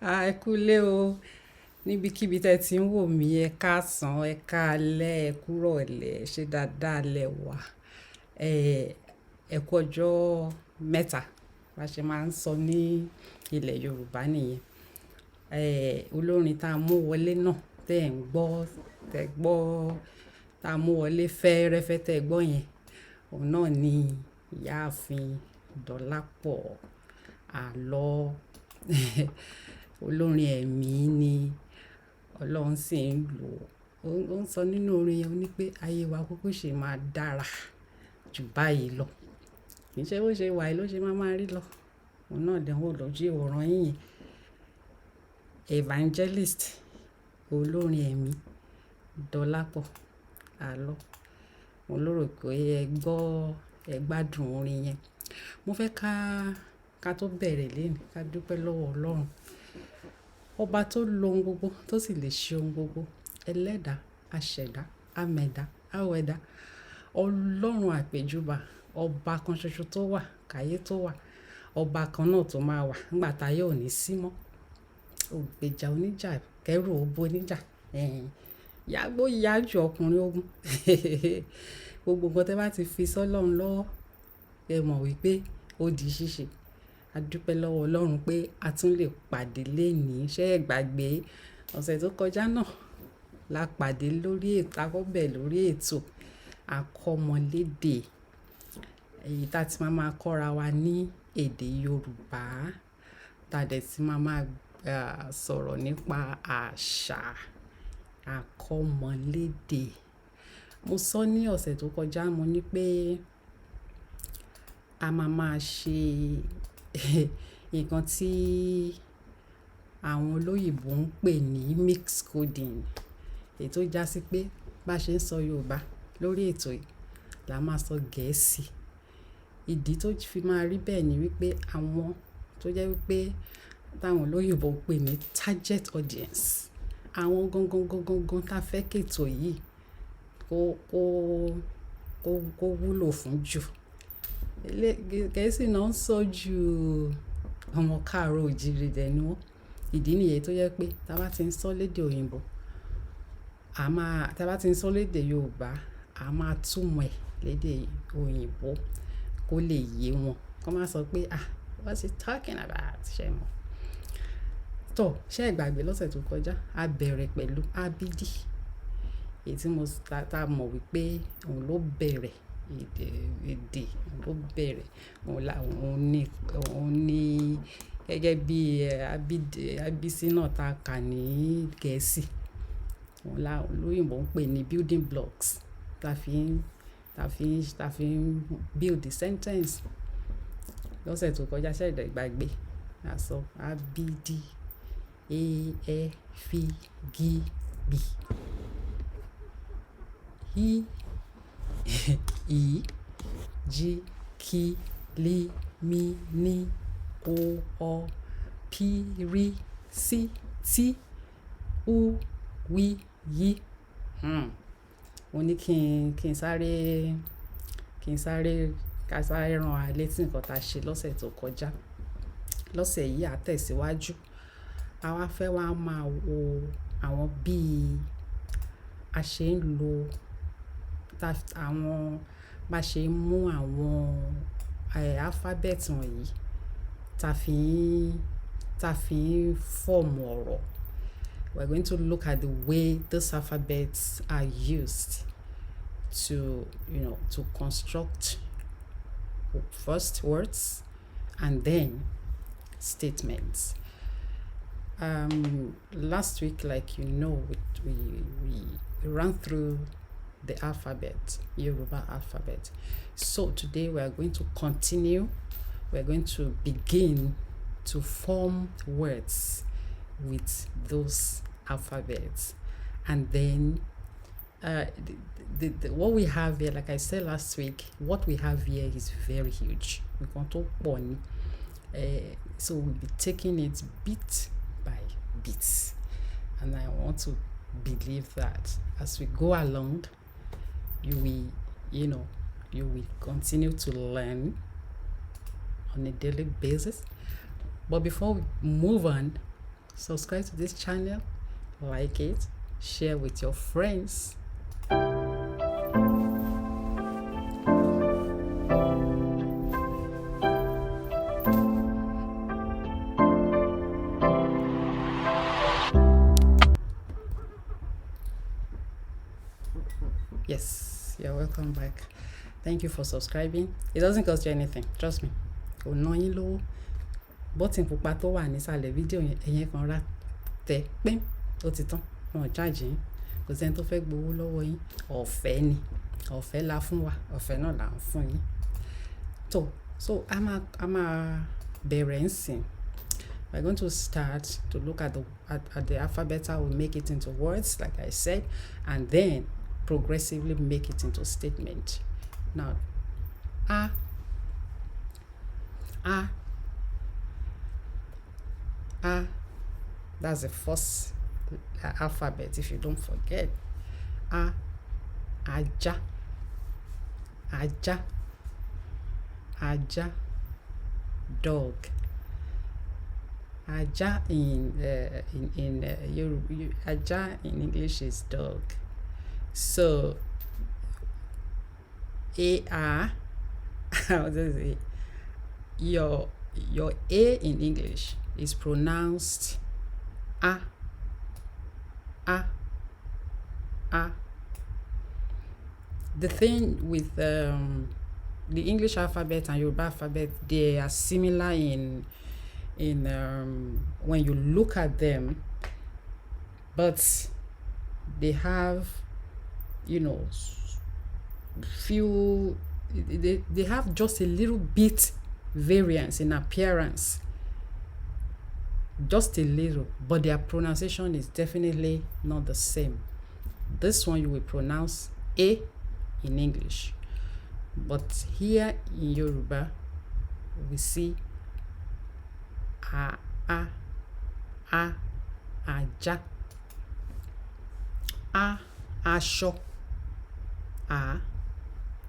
Ẹ kúlé o. Níbikíbi tẹ́ ti ń wò mí, ẹ káàsán, ẹ káalẹ́, ẹ kúrọ̀lẹ́, ṣe dáadáa lẹ wà. Ẹ kú ọjọ́ mẹ́ta, bá ṣe máa ń sọ ní ilẹ̀ Yorùbá nìyẹn. Olórin tá a mú wọlé náà tẹ́ ẹ̀ ń gbọ́, tẹ́ gbọ́, tá a mú wọlé fẹ́ẹ́rẹ́fẹ́ tẹ́ gbọ́ yẹn. Òun náà ni ìyáàfin Dọlápọ̀ Àlọ́. Olórin ẹ̀mí ni Ọlọ́run sì ń lò. Ó ń sọ nínú orin yẹn ní pé ayé wa kúkú ṣe máa dára jù báyìí lọ. Kì í ṣe bó ṣe wà yìí ló ṣe máa rí lọ. Òun náà dẹ̀ ń wò lójú ìwòran yín yẹn. Evangelist, olórin ẹ̀mí Dọlápọ̀ Àlọ́. Mo lérò pé ẹ gbádùn orin yẹn. Mo fẹ́ ká tó bẹ̀rẹ̀ lénìí, ká dúpẹ́ lọ́wọ́ Ọlọ́run. Ọba tó lo ohun gbogbo, tó sì lè ṣe ohun gbogbo. Ẹlẹ́dàá, aṣẹ̀dá, amẹ̀dá, awẹ̀dá. Ọlọ́run àpèjúbà. Ọba kan ṣoṣo tó wà, káyé tó wà. Ọba kan náà tó máa wà nígbà táyé ò ní sí mọ́. Ògbèjà oníjà, kẹ́rù òbó oníjà. Yágbó yájú ọkùnrin ogun. Gbogbo nǹkan tẹ́ bá ti fi sọ́lọ́run lọ́wọ́, ẹ mọ̀ wípé ó di ṣíṣe. A dúpẹ́ lọ́wọ́ Ọlọ́run pé a tún lè pàdé lénìí. Ṣé ẹ gbàgbé ọ̀sẹ̀ tó kọjá náà la pàdé lórí ètò, akọ́bẹ̀ lórí ètò àkọ́mọlédè. Èyí tá ti máa kọ́ra wa ní èdè Yorùbá. Tá dẹ̀ ti máa sọ̀rọ̀ nípa àṣà àkọ́mọlédè. Mo sọ ní ọ̀sẹ̀ tó kọjá, mo ní pé a máa ṣe nǹkan tí àwọn olóyìnbó ń pè ní mix coding. Èyí tó já sí pé bá ṣe ń sọ Yorùbá lórí ètò yìí la máa sọ Gẹ̀ẹ́sì. Ìdí tó fi máa rí bẹ́ẹ̀ ni wípé àwọn tó jẹ́ wípé táwọn olóyìnbó ń pè ní target audience, àwọn gangan tá fẹ́ kí ètò yìí kó wúlò fún jù. Gẹ̀ẹ́sì náà ń sọ jù, ọmọ káàárọ̀ oòjíire dẹ̀ ni wọ́n. Ìdí nìyẹn tó jẹ́ pé tá bá ti ń sọ lédè òyìnbó, tá bá ti ń sọ lédè Yorùbá, a máa túmọ̀ ẹ̀ lédè òyìnbó kó lè yé wọn. Kọ́ máa sọ pé, what's he talking about? Ṣé ẹ mọ̀? Ṣé ẹ gbàgbé lọ́sẹ̀ tó kọjá, a bẹ̀rẹ̀ pẹ̀lú abídí. Èyí tí tá mọ̀ wípé òun ló bẹ̀rẹ̀ èdè, òun ló bẹ̀rẹ̀. Òun ní gẹ́gẹ́ bí abísí náà tá kà ní Gẹ̀ẹ́sì. Òun olóyìnbó ń pè ní building blocks. Tá fi ń build the sentence. Lọ́sẹ̀ tó kọjá, ṣé ẹ gbàgbé? A sọ abídí, bí. Mo ní kí n sáré ká sáré rán wa létí nǹkan tá ṣe lọ́sẹ̀ tó kọjá. Lọ́sẹ̀ yìí a tẹ̀síwájú. A wá fẹ́ wá máa wo àwọn bí a ṣe ń lo bá ṣe ń mú àwọn alphabet wọ̀nyí tá fi ń fọ́ọ̀mù ọ̀rọ̀. We're going to look at the way these alphabets are used to construct first words and then statements. Last week, like we ran through the alphabet, Yoruba alphabet. So today we are going to continue. We're going to begin to form words with those alphabets. And then what we have here, like I said last week, what we have here is very huge. We can talk one. So we'll be taking it bit by bit. And I want to believe that as we go along, you will continue to learn on a daily basis. But before we move on, subscribe to this channel, like it, share with your friends. Yes, you're welcome back. Thank you for subscribing. It doesn't cost you anything, trust me. Kò ná yín lówó. Bọ́tìn pupa tó wà nísàlẹ̀ fídíò yẹn, ẹ̀yin kan rà tẹ̀ pín, ó ti tán. Wọn ò charge yín. Kò sẹ́ni tó fẹ́ gbowó lọ́wọ́ yín. Ọ̀fẹ́ ni. Ọ̀fẹ́ la fún wa. Ọ̀fẹ́ náà là ń fún yín. So a máa bẹ̀rẹ̀ ńsìn. We're going to start to look at the alphabet. I will make it into words, like I said, and then progressively make it into statement. Now, A, that's the first alphabet, if you don't forget. A, aja, dog. Aja in Yoruba, aja in English is dog. So how does it? Your A in English is pronounced A. The thing with the English alphabet and Yoruba alphabet, they are similar in when you look at them, but they have, they have just a little bit variance in appearance, just a little, but their pronunciation is definitely not the same. This one you will pronounce A in English, but here in Yoruba we see aja, aṣọ,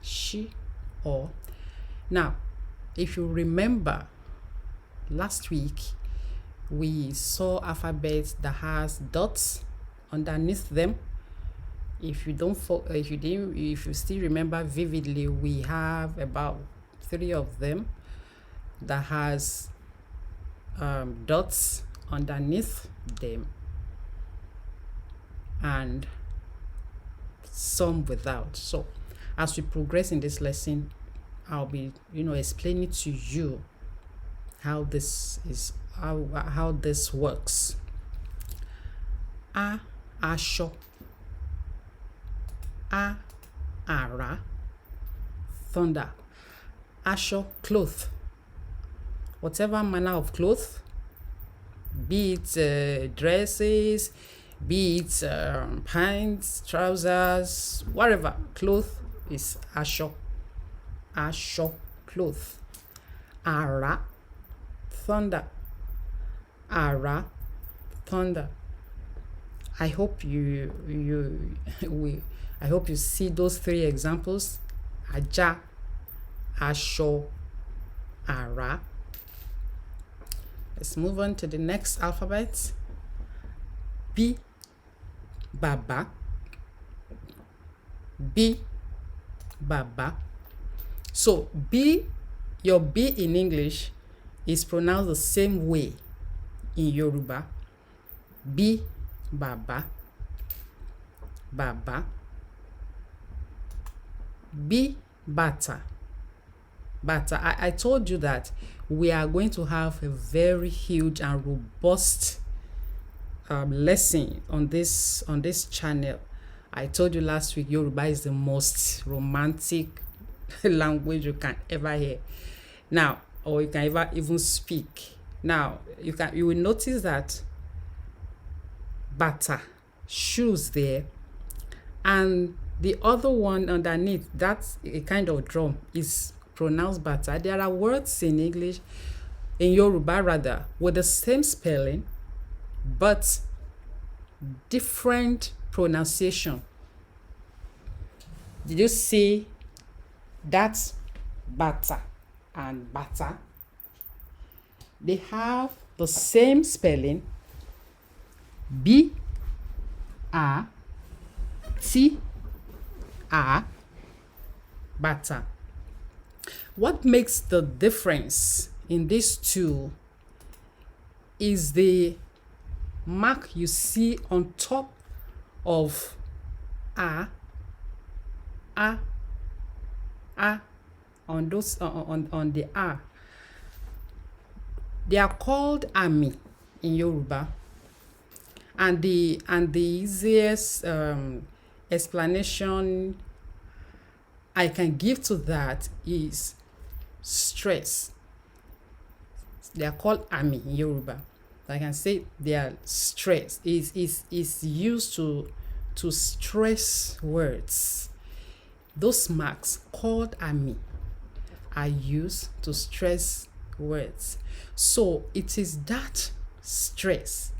she, or. Now, if you remember, last week we saw alphabets that has dots underneath them. If you still remember vividly, we have about 3 of them that has dots underneath them and some without. So as we progress in this lesson, I'll be explaining to you how this works. Aṣọ, ara, thunder. Aṣọ, cloth, whatever manner of cloth, be it dresses, be it pants, trousers, whatever. Cloth is aṣọ. Aṣọ, cloth. Ara, thunder. Ara, thunder. I hope you see those 3 examples. Aja, aṣọ, ara. Let's move on to the next alphabet. B, baba. B, baba. So your B in English is pronounced the same way in Yoruba. B, baba. Baba. B, bata. Bata. I told you that we are going to have a very huge and robust lesson on this channel. I told you last week, Yoruba is the most romantic language you can ever hear. Now, or you can ever even speak. Now, you will notice that bata, shoes there, and the other one underneath, that's a kind of drum, is pronounced bata. There are words in English, in Yoruba rather, with the same spelling, but different pronunciation. Did you see that? Bata and bata, they have the same spelling, B A T A, bata. What makes the difference in these two is the mark you see on top of a on those on the a. They are called ami in Yoruba, and the easiest explanation I can give to that is stress. They are called ami in Yoruba. I can say they are stress. Is used to stress words. Those marks called ami are used to stress words. So it is that stress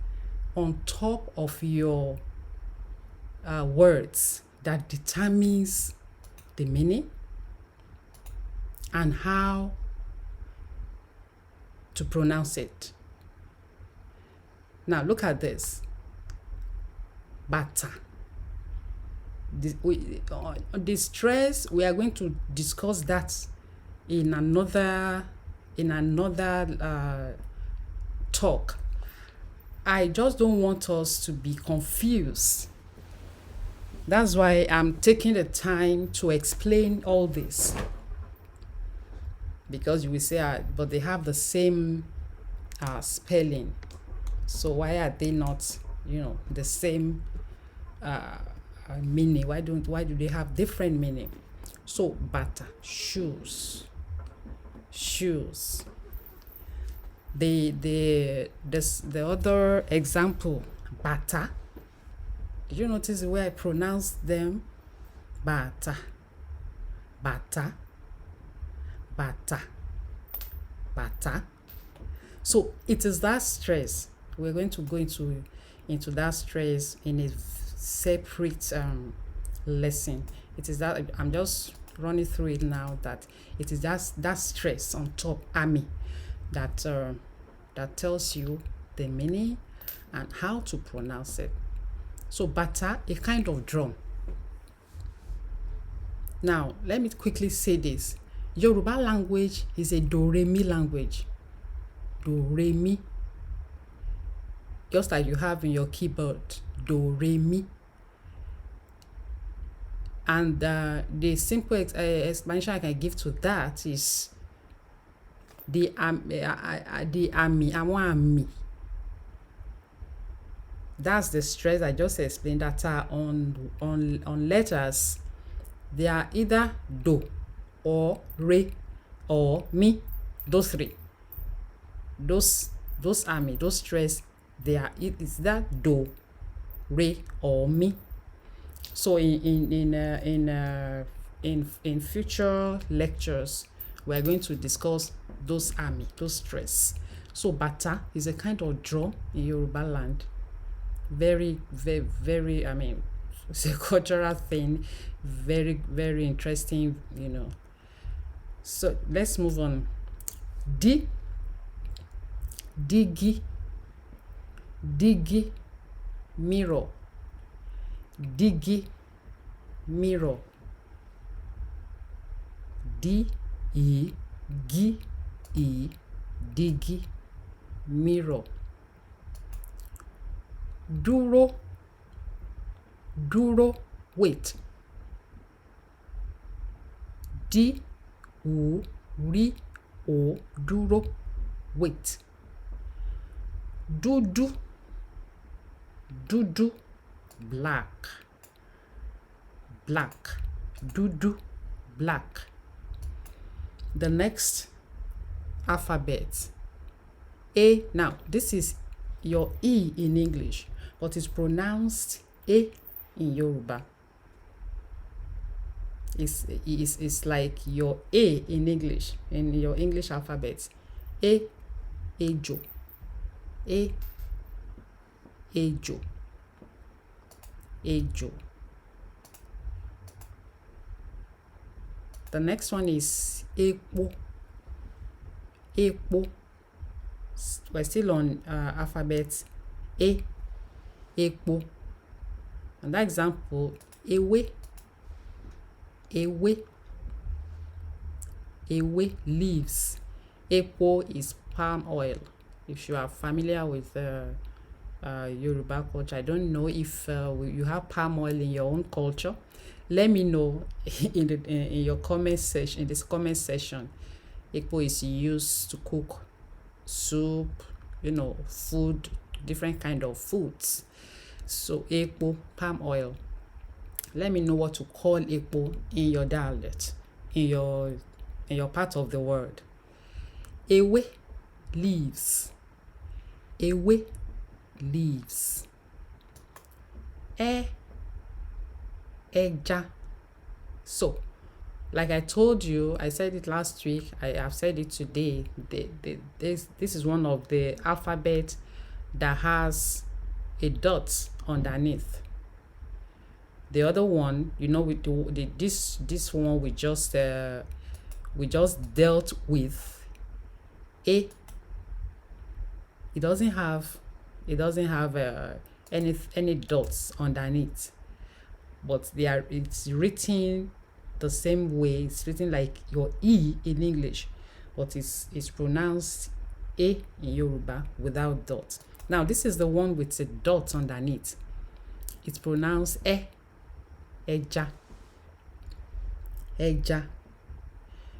on top of your words that determines the meaning and how to pronounce it. Now look at this. Bata. The stress, we are going to discuss that in another talk. I just don't want us to be confused. That's why I'm taking the time to explain all this. Because you will say, but they have the same spelling. So why are they not, the same meaning? Why do they have different meaning? So bata, shoes. The other example, bata. Did you notice the way I pronounce them? Bata. So it is that stress. We're going to go into that stress in a separate lesson. It is that I'm just running through it now, that it is that stress on top, ami, that tells you the meaning and how to pronounce it. So bata, a kind of drum. Now let me quickly say this. Yoruba language is a do-re-mi language. Do-re-mi. Just like you have in your keyboard, do-re-mi. And the simple explanation I can give to that is the ami. That's the stress I just explained that are on letters. They are either do or re or mi. Those three. Those ami, those stress, it's that do, re or mi. So in future lectures, we are going to discuss those ami, those stress. So bata is a kind of drum in Yoruba land. Very, very, very, it's a cultural thing. Very, very interesting, So let's move on. Digi, mirror. Digi, mirror. D-E-G-E, digi, mirror. Dúró, wait. D-U-R-O, dúró, wait. Dúdú, black. Dúdú, black. The next alphabet, A. Now this is your E in English, but it's pronounced A in Yoruba. It's like your A in English, in your English alphabet. A, ejo. A, ejo. The next one is epo. We're still on alphabet A. epo. And that example, ewé, ewé, ewé, leaves. Epo is palm oil. If you are familiar with Yoruba culture, I don't know if you have palm oil in your own culture. Let me know in your comment section. In this comment section, epo is used to cook soup, food, different kind of foods. So epo, palm oil. Let me know what to call epo in your dialect, in your part of the world. Ewé, leaves. Ewé, leaves. Ẹja. So, like I told you, I said it last week, I have said it today. This is one of the alphabet that has a dot underneath. The other one, this one we just dealt with. A. It doesn't have any dots underneath, but it's written the same way. It's written like your E in English, but it's pronounced A in Yoruba without dots. Now this is the one with a dot underneath. It's pronounced ẹja. Ẹja.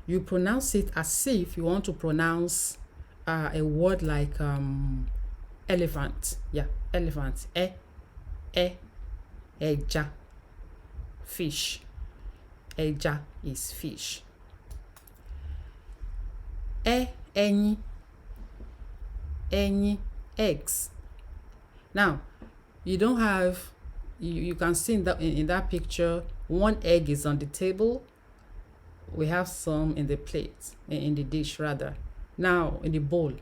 You pronounce it as if you want to pronounce a word like elephant. Yeah, elephant. Ẹja. Fish. Ẹja is fish. Ẹyin. Ẹyin, eggs. Now, you don't have, you can see in that picture, one egg is on the table. We have some in the plate, in the dish rather. Now, in the bowl.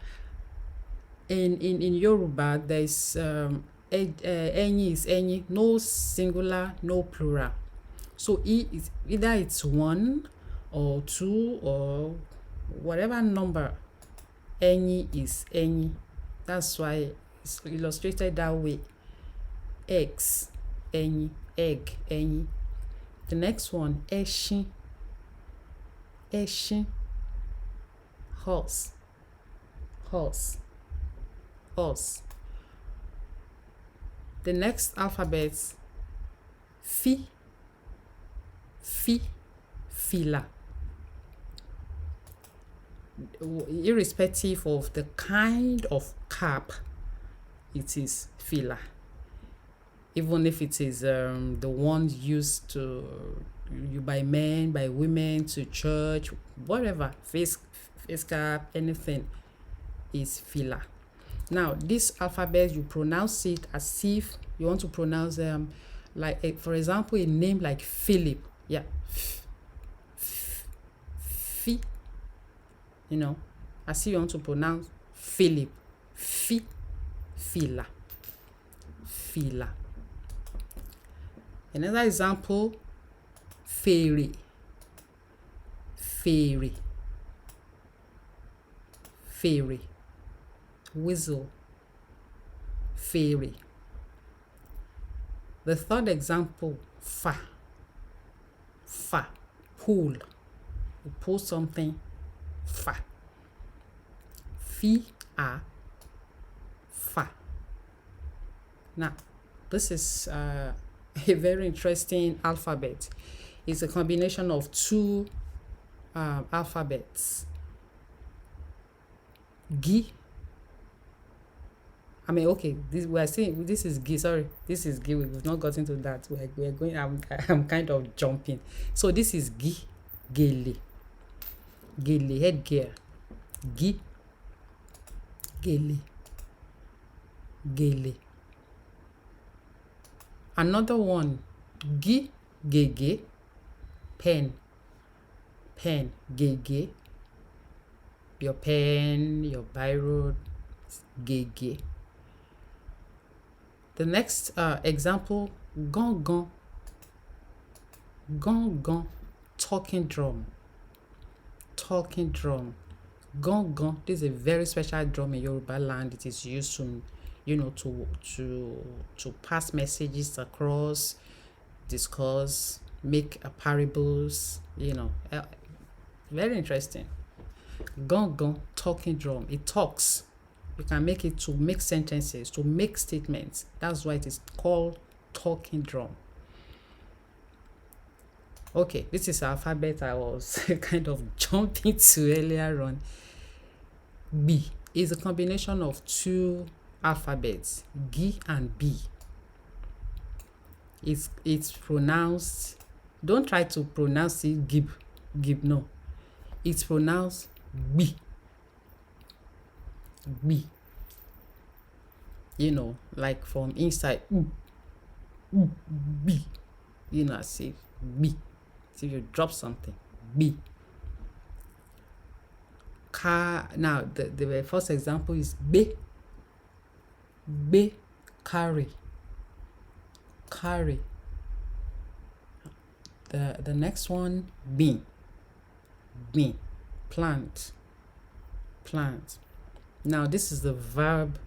In Yoruba, there is ẹyin is ẹyin, no singular, no plural. So either it's 1 or 2 or whatever number. Ẹyin is ẹyin. That's why it's illustrated that way. Eggs, ẹyin, egg, ẹyin. The next one, ẹṣin. Ẹṣin. Horse. Horse. Horse. The next alphabet, fi. Fi. Fìlà. Irrespective of the kind of cap, it is fìlà. Even if it is the one used by men, by women, to church, whatever, face cap, anything, is fìlà. Now, this alphabet, you pronounce it as if you want to pronounce them like, for example, a name like Philip. Yeah. Fi. As if you want to pronounce Philip. Fi. Fìlà. Fìlà. Another example, fèrè. Fèrè. Fèrè. Whistle. Fèrè. The third example, fa. Fa. Pull. You pull something. Fa. Fi-a. Fa. Now, this is a very interesting alphabet. It's a combination of two alphabets. Gi. This is Gi. Sorry, this is Gi. We've not gotten to that. We're going. I'm kind of jumping. So this is Gi. Gèlè. Gèlè, headgear. Gi. Gèlè. Gèlè. Another one, Gi. Gègé. Pen. Pen. Gègé. Your pen, your biro, gègé. The next example, gángan. Gángan. Talking drum. Talking drum. Gángan. This is a very special drum in Yoruba land. It is used to to pass messages across, discuss, make parables, very interesting. Gong, talking drum. It talks. You can make it to make sentences, to make statements. That's why it is called talking drum. Okay, this is alphabet I was kind of jumping to earlier on. B is a combination of two alphabets, G and B. It's pronounced, don't try to pronounce it gib, no. It's pronounced B. B. Like from inside, B. As if B. So you drop something, B. Car. Now the first example is B. B, carry. The next one, bean. Plant. Now this is the verb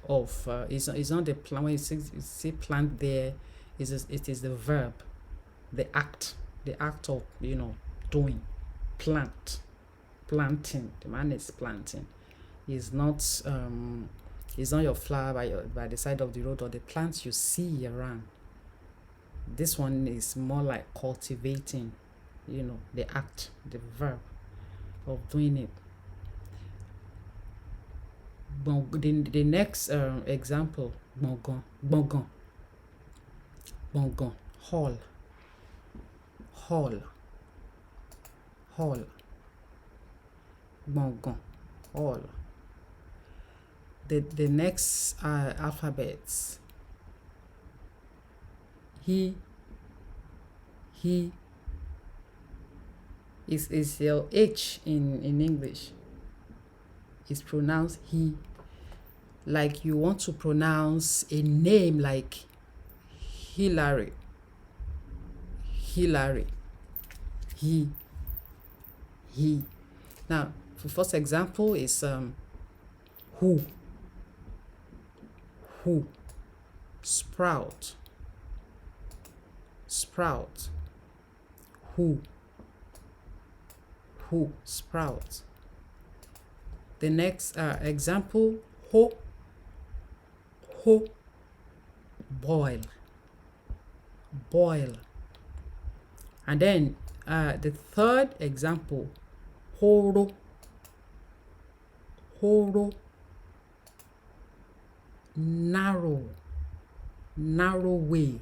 of it's not the plant. When you see plant there, it is the verb, the act of doing. Planting. The man is planting. It's not your flower by the side of the road, or the plants you see around. This one is more like cultivating, the act, the verb of doing it. The next example, bongon. Hall. Bongon, hall. The next alphabets, he is your H in English. It's pronounced he. Like you want to pronounce a name like Hillary. He. Now, the first example is who. Sprout. Who, sprout. The next example, ho, boil. And then the third example, horo, narrow way.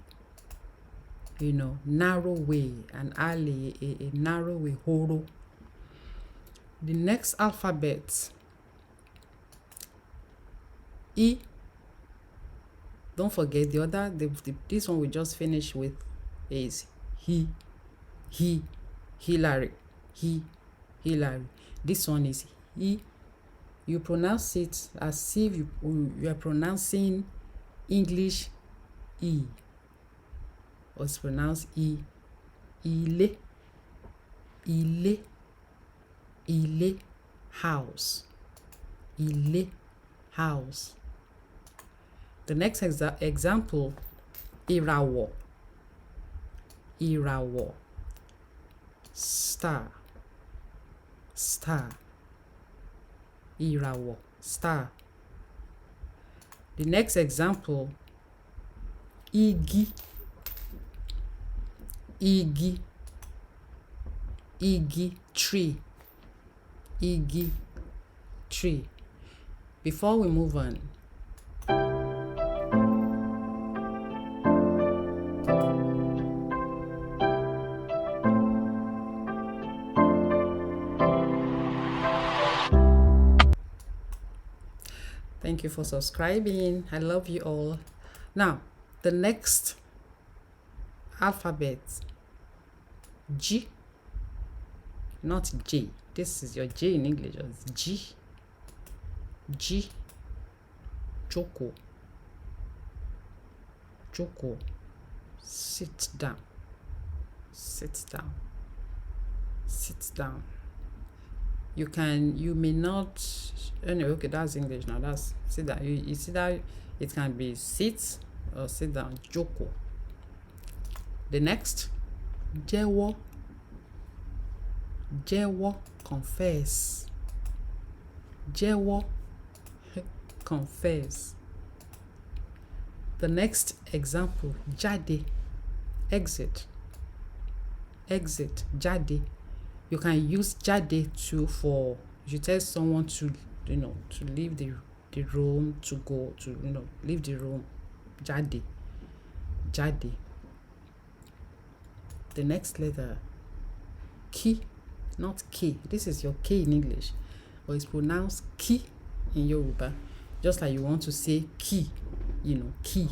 Narrow way, an alley, a narrow way, horo. The next alphabet, E. Don't forget the other, this one we just finished with is he, Hillary. This one is he. You pronounce it as if you are pronouncing English E. Or it's pronounced E. Ile, house. The next example, ìràwọ̀. Star. Ìràwọ̀, star. The next example, igi. Tree. Before we move on, thank you for subscribing. I love you all. Now, the next alphabet, G, not J. This is your J in English. It's G. Joko. Sit down. you may not, anyway, okay, that's English now. That's, see that, you see that it can be sit or sit down, joko. The next, jẹ́wọ́, jẹ́wọ́, confess, jẹ́wọ́, confess. The next example, jáde, exit, exit, jáde. You can use jáde for, you tell someone to, to leave the room, to go, to, leave the room. Jáde, jáde. The next letter, ki, not ki. This is your K in English, but it's pronounced ki in Yoruba. Just like you want to say ki, ki.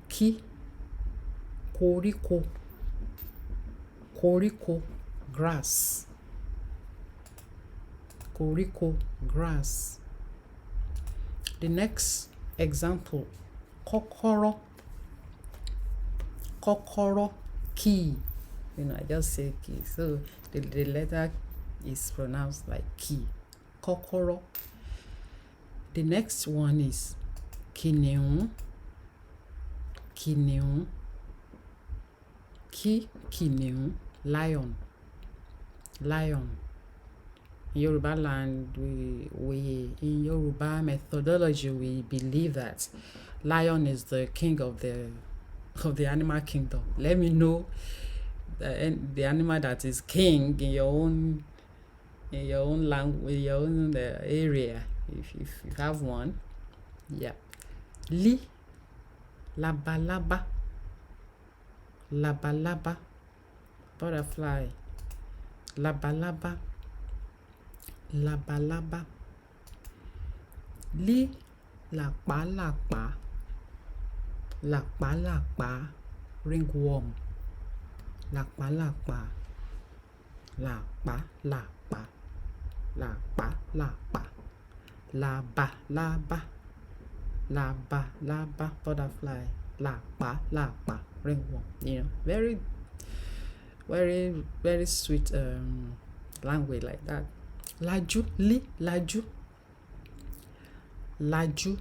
Ki, koríko, koríko, grass, koríko, grass. The next example, kọ́kọ́rọ́, kọ́kọ́rọ́, key. I just say key. So the letter is pronounced like key. Kọ́kọ́rọ́. The next one is kìnìún, kìnìún, kìnìún, lion, lion. In Yoruba land, we in Yoruba methodology, we believe that lion is the king of the animal kingdom. Let me know the animal that is king in your own language, in your own area, if you have one. Yeah. Labalaba, labalaba, butterfly, labalaba, labalaba. Làpálàpá, làpálàpá, ringworm, làpálàpá, làpálàpá, làpálàpá, làbàlábà, làbàlábà, butterfly, làpálàpá, ringworm. Very, very, very sweet language like that. Lajú, lajú, lajú.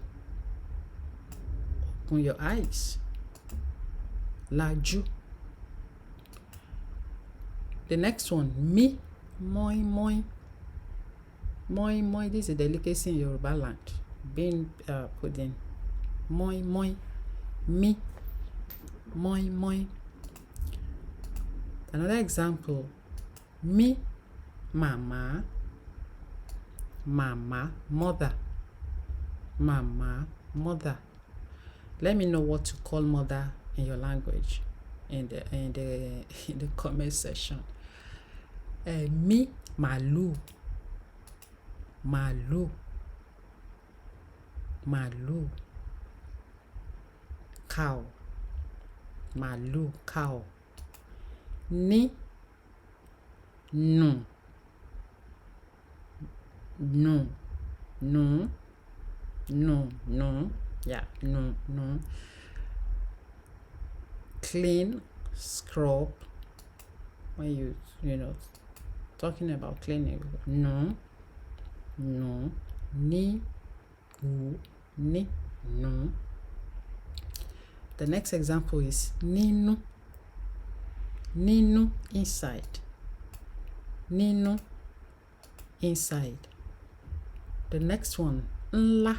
Open your eyes. Lajú. The next one, mi, moi, moi. Moi, moi. This is a delicacy in Yoruba land being put in. Moi, moi. Mi, moi, moi. Another example, mi, mama, mama, mother, mama, mother. Let me know what to call mother in your language in the comment section. Mi, màlúù, màlúù, màlúù. Cow, màlúù, cow. Ní, nù, nù, nù, nù, nù. Yeah, nù, nù. Clean, scrub. When you talking about cleaning, nù, nù. Ní, wù, ní, nù. The next example is nínú, nínú, inside, nínú, inside. The next one, ńlá,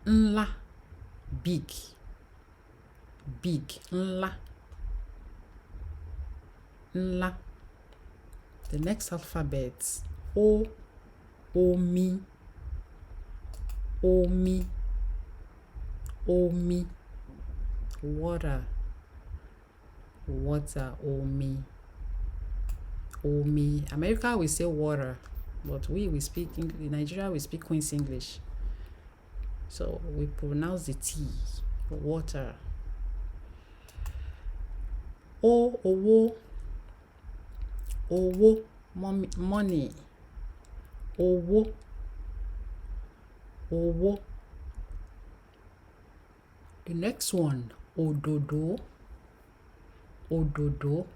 ńlá, big, big, ńlá, ńlá. The next alphabet, o, omi, omi, omi. Water, water, omi, omi. America we say water, but we speak in Nigeria we speak Queen's English, so we pronounce the T, water. Owó, owó, money, owó, owó. The next one, òdòdó, òdòdó,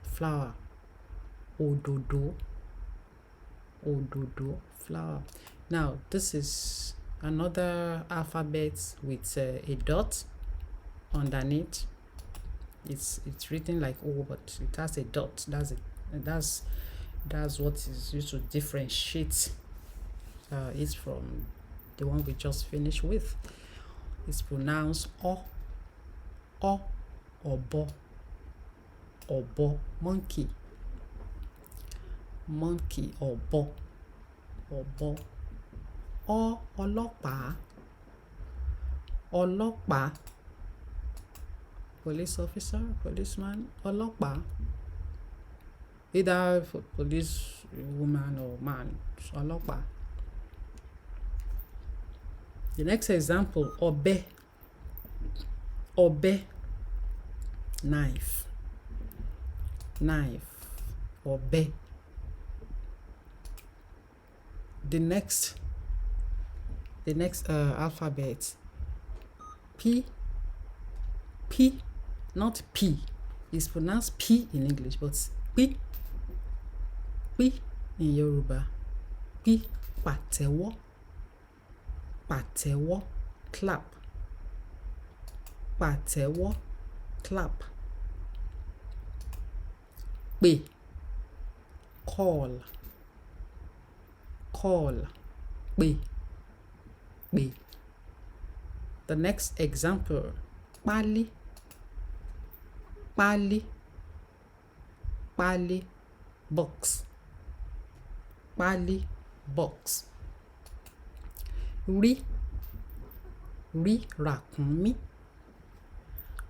flower, òdòdó. òdòdó, flower. Now this is another alphabet with a dot underneath. It's written like O, but it has a dot. That's it. That's what is used to differentiate it from the one we just finished with. It's pronounced O, ọ̀bọ, monkey, ọ̀bọ, ọlọ́pàá, police officer, policeman, ọlọ́pàá, either for police woman or man, ọlọ́pàá. The next example, ọ̀bẹ, knife, ọ̀bẹ. The next alphabet, P, not P. It's pronounced P in English, but P in Yoruba. P, pàtẹ́wọ́, clap, pàtẹ́wọ́, clap. Pè, call, pè. The next example, páálí, box, rí,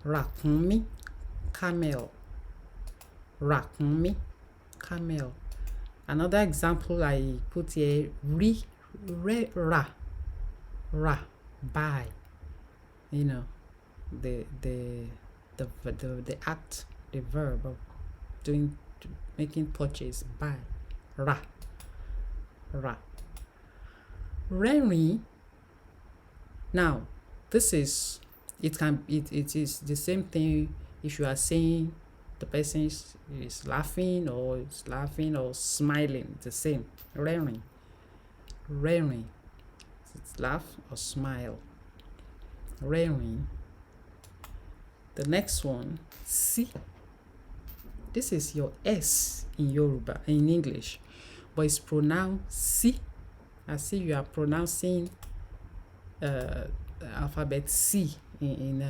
ràkúnmí, camel, camel. Another example I put here, ra, buy. You know, the act, the verb of making purchase, buy, ra. Rẹ́rìn. Now this is, it is the same thing if you are saying the person is laughing or smiling. The same. Rẹ́rìn. It's laugh or smile. Rẹ́rìn. The next one, sí. This is your S in Yoruba, in English, but it's pronounced sí, as if you are pronouncing alphabet C in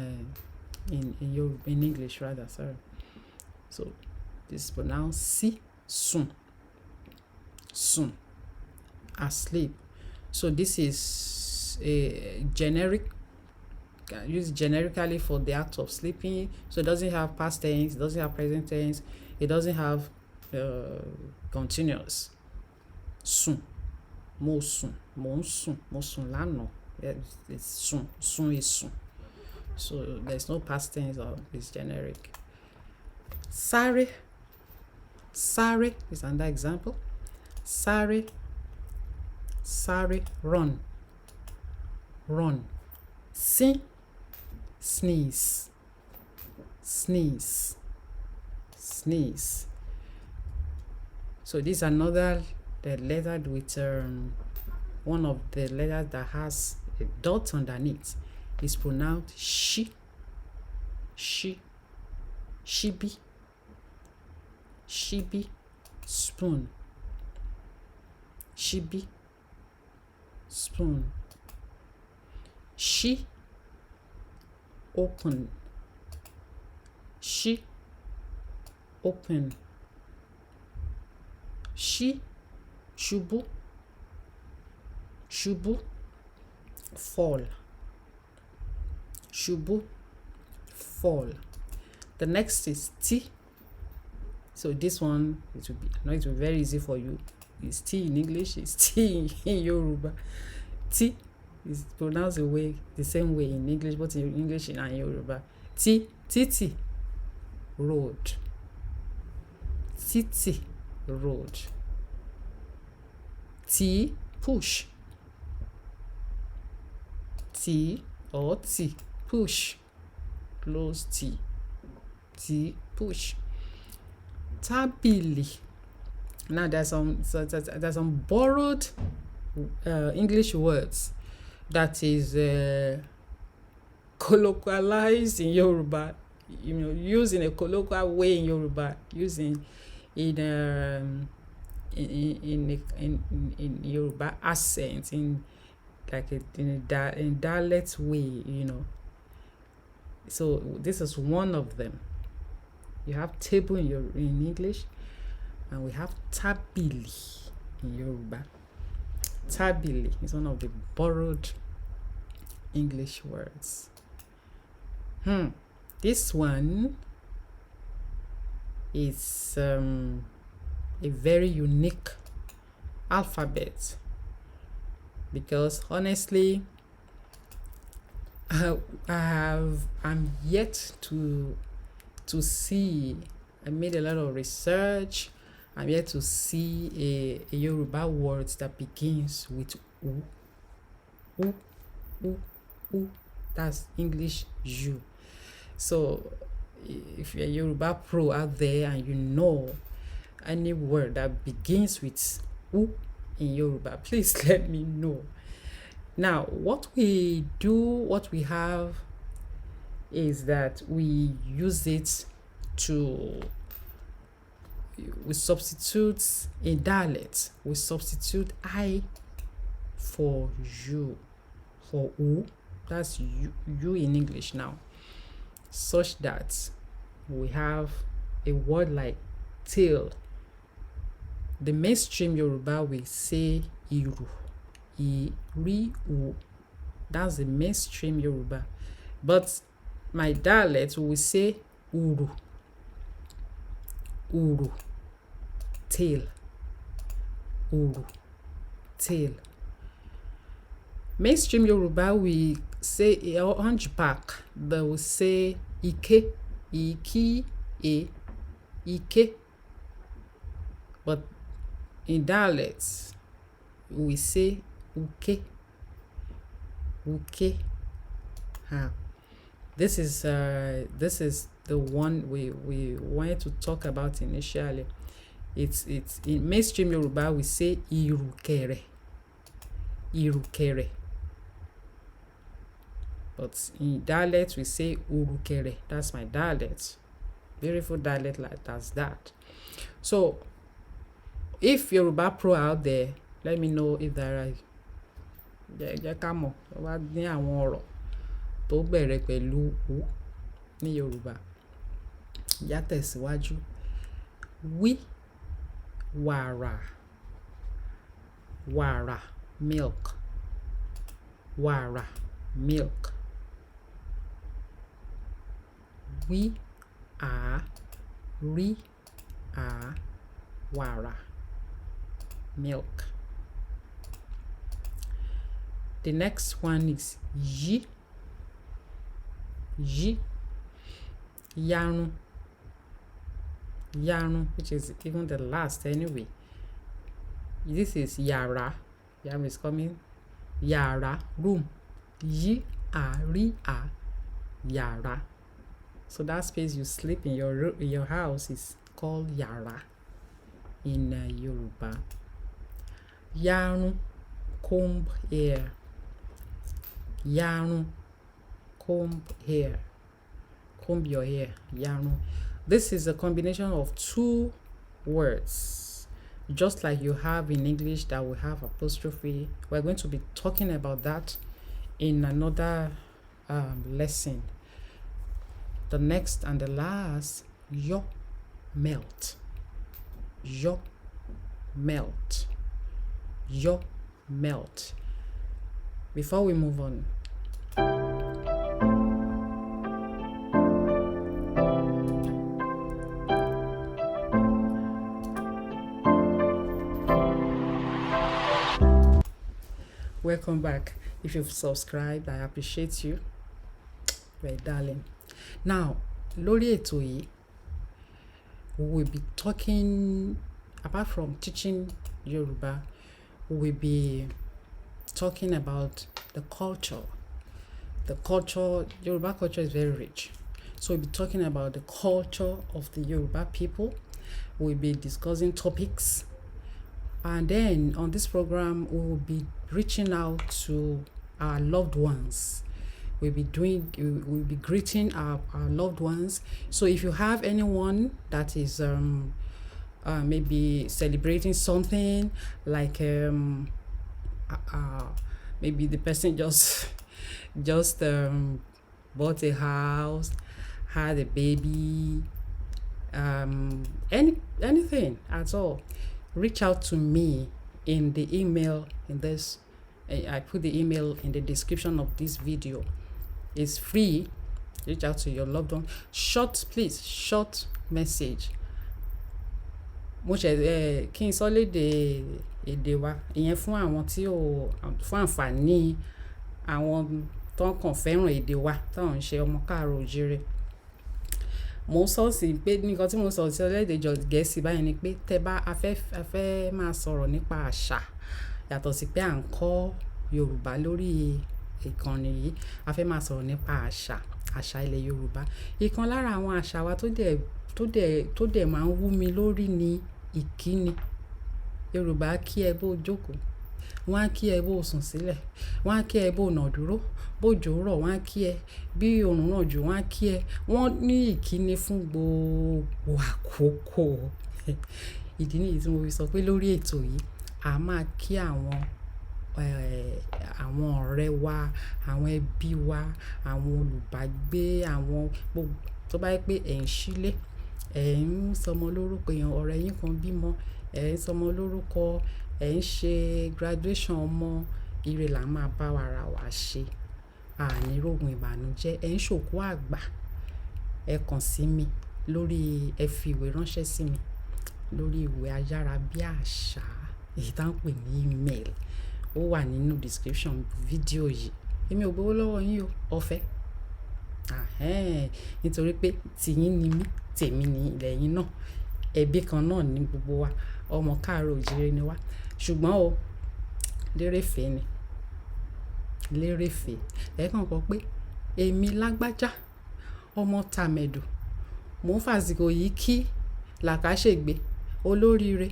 Yoruba, in English rather. Sorry. So this is pronounced sí, sùn, asleep. So this is a generic, used generically for the act of sleeping. So it doesn't have past tense, it doesn't have present tense, it doesn't have continuous. Sùn, mo sùn, lánàá. It's sùn is sùn. So there's no past tense, or it's generic. Sáré is another example. Sáré, run. Sín, sneeze. So this is another letter with one of the letters that has a dot underneath. It's pronounced she, shibi, spoon, she, open, she, ṣubú, fall. The next is T. So this one, it will be very easy for you. It's T in English, it's T in Yoruba. T is pronounced the same way in English, both in English and Yoruba. Títì, road. Títì, road. T, push. T or T, push. Close T, push. Tábìlì, Now there's some borrowed English words that is colloquialized in Yoruba, used in a colloquial way in Yoruba, using in Yoruba accent, in like in dialect way, So this is one of them. You have table in English, and we have tabili in Yoruba. Tabili is one of the borrowed English words. This one is a very unique alphabet, because honestly, I'm yet to see. I made a lot of research. I'm yet to see a Yoruba word that begins with u. U, u, u. That's English you. So if you're a Yoruba pro out there and you know any word that begins with u in Yoruba, please let me know. Now, what we have is that we use it we substitute in dialect. We substitute I for you, for u. That's you in English now, such that we have a word like tail. The mainstream Yoruba will say iru, iri-u. That's the mainstream Yoruba. But my dialect will say uru, uru, tail, uru, tail. Mainstream Yoruba we say hunchback, but we say ike, iki, ike. But in dialects we say uke, uke. This is the one we wanted to talk about initially. It's in mainstream Yoruba we say irukere, irukere. But in dialect we say urukere. That's my dialect. Beautiful dialect like that. So if Yoruba pro out there, let me know if there are jẹ́ ká mọ̀ wá ní àwọn ọ̀rọ̀ tó bẹ̀rẹ̀ pẹ̀lú u ní Yorùbá. Já tẹ̀síwájú. Wí, wàrà, wàrà, milk, wàrà, milk. Wí, à, rí, à, wàrà, milk. The next one is yi, yi, yarun, yarun, which is even the last anyway. This is yara, yara is coming, yara, room, yi, a, ri, a, yara. So that space you sleep in your house is called yara in Yoruba. Yarun, comb hair. Yarun, comb hair, comb your hair. Yarun. This is a combination of two words, just like you have in English that we have apostrophe. We're going to be talking about that in another lesson. The next and the last, yo, melt, yo, melt, yo, melt. Before we move on, welcome back. If you've subscribed, I appreciate you. You're a darling. Now, lórí ètò yìí, we will be talking, apart from teaching Yoruba, we will be talking about the culture. The culture, Yoruba culture is very rich. So we'll be talking about the culture of the Yoruba people. We'll be discussing topics And then on this program, we will be reaching out to our loved ones. We'll be greeting our loved ones. So if you have anyone that is maybe celebrating something, like maybe the person just bought a house, had a baby, anything at all, reach out to me in the email in this. I put the email in the description of this video. It's free. Reach out to your loved one. Short message. Mo ṣe kí n sọ lédè èdè wa, ìyẹn fún àwọn tí ò fún àǹfààní àwọn tó kàn fẹ́ràn èdè wa tó ń ṣe ọmọ káàárọ̀ oòjíire. Mo sọ sí pé nǹkan tí mo sọ sí lédè Gẹ̀ẹ́sì báyìí ni pé tẹ́ bá a fẹ́ máa sọ̀rọ̀ nípa àṣà, yàtọ̀ sí pé à ń kọ́ Yorùbá lórí ìkànnì yìí, a fẹ́ máa sọ̀rọ̀ nípa àṣà ilẹ̀ Yorùbá. Ìkan lára àwọn àṣà wa tó dẹ̀ máa ń wú mi lórí ni ìkíni. Yorùbá kí ẹ bó jókòó, wọ́n á kí ẹ bó sùn sílẹ̀, wọ́n á kí ẹ bó nà dúró, bójò rọ̀ wọ́n á kí ẹ, bí òòrùn ràn jù wọ́n á kí ẹ. Wọ́n ní ìkíni fún gbogbo àkókò. Ìdí nìyí tí mo fi sọ pé lórí ètò yìí a máa kí àwọn ọ̀rẹ́ wa, àwọn ẹbí wa, àwọn olùbágbé, àwọn gbogbo tó bá yẹ pé ẹ̀ ń sílé, ẹ̀ ń sọmọ lórúkọ, èèyàn ọ̀rẹ́ yín kan bímọ, ẹ̀ ń sọmọ lórúkọ, ẹ̀ ń ṣe graduation ọmọ, ire là máa bá ara wa ṣe. Àní rógun ìbànújẹ́. Ẹ̀ ń ṣòkú àgbà, ẹ kàn sí mi lórí, ẹ fi ìwé ránṣẹ́ sí mi lórí ìwé ayára bí àṣá, èyí tá ń pè ní email. Ó wà nínú description fídíò yìí. Èmi ò gbowó lọ́wọ́ yín o, ọ̀fẹ́. Nítorí pé tìyín ni mí, tèmi ni ilẹ̀ yín náà. Ẹbí kan náà ní gbogbo wa, ọmọ káàárọ̀ oòjíire ni wá. Ṣùgbọ́n o, lérèfé ni. Lérèfé. Ẹ kàn kọ pé èmi lágbájá, ọmọ tàmẹ̀dù. Mo ń fàsìkò yìí kí làkàṣègbè olóríire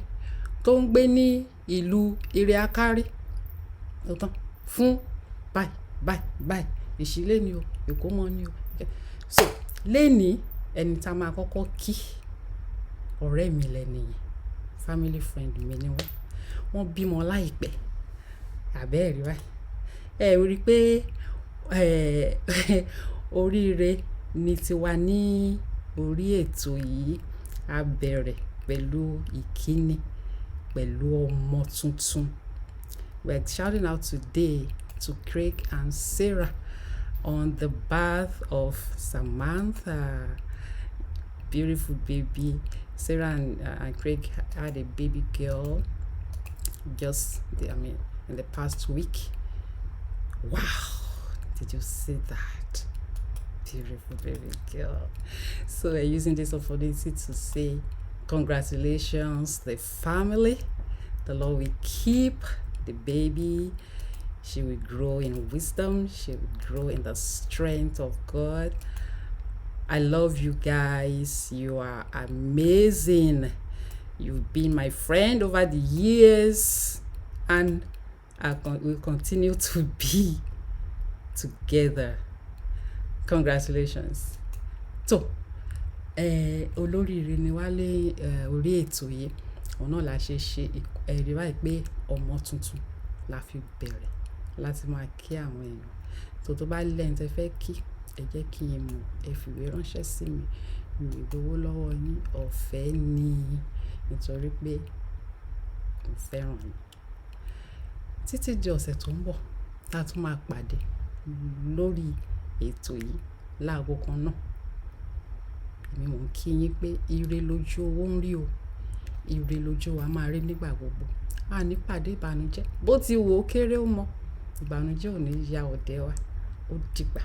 tó ń gbé ní ìlú Ire Akárí. Ó tán fún báyìí. Ìṣílé ni o, ìkómọ ni o. So lénìí ẹni tá máa kọ́kọ́ kí, ọ̀rẹ́ mi lẹ́nìyẹn, family friend mi ni wọ́n. Wọ́n bímọ láìpẹ́. Àbẹ́ẹ̀rí báyìí. Ẹ rí pé oríire ni tiwa ní orí ètò yìí. A bẹ̀rẹ̀ pẹ̀lú ìkíni, pẹ̀lú ọmọ tuntun. We're shouting out today to Craig and Sarah on the birth of Samantha. Beautiful baby. Sarah and Craig had a baby girl in the past week. Wow, did you see that? Beautiful baby girl. So we're using this opportunity to say congratulations, the family. The Lord will keep the baby. She will grow in wisdom. She will grow in the strength of God. I love you guys. You are amazing. You've been my friend over the years, and we'll continue to be together. Congratulations. So, olóríire ni wá lé orí ètò yìí. Ọ̀nà la ṣe ẹ̀rí báyìí pé ọmọ tuntun la fi bẹ̀rẹ̀ láti máa kí àwọn èèyàn. Tó bá lẹ́yìn tẹ́ fẹ́ kí, ẹ jẹ́ kí n mọ̀, ẹ fi ìwé ránṣẹ́ sí mi. Mi ò gbowó lọ́wọ́ yín, ọ̀fẹ́ ni, nítorí pé mo fẹ́ràn yín. Títí di ọ̀sẹ̀ tó ń bọ̀, tá tún máa pàdé lórí ètò yìí láago kan náà. Èmi mò ń kí yín pé ire lójú owó ń rí o. Ire lójú wa máa rí nígbà gbogbo. A ní pàdé ìbànújẹ́. Bó ti wò ó kéré ó mọ, ìbànújẹ́ ò ní ya ọ̀dẹ̀ wa. Ó dìgbà.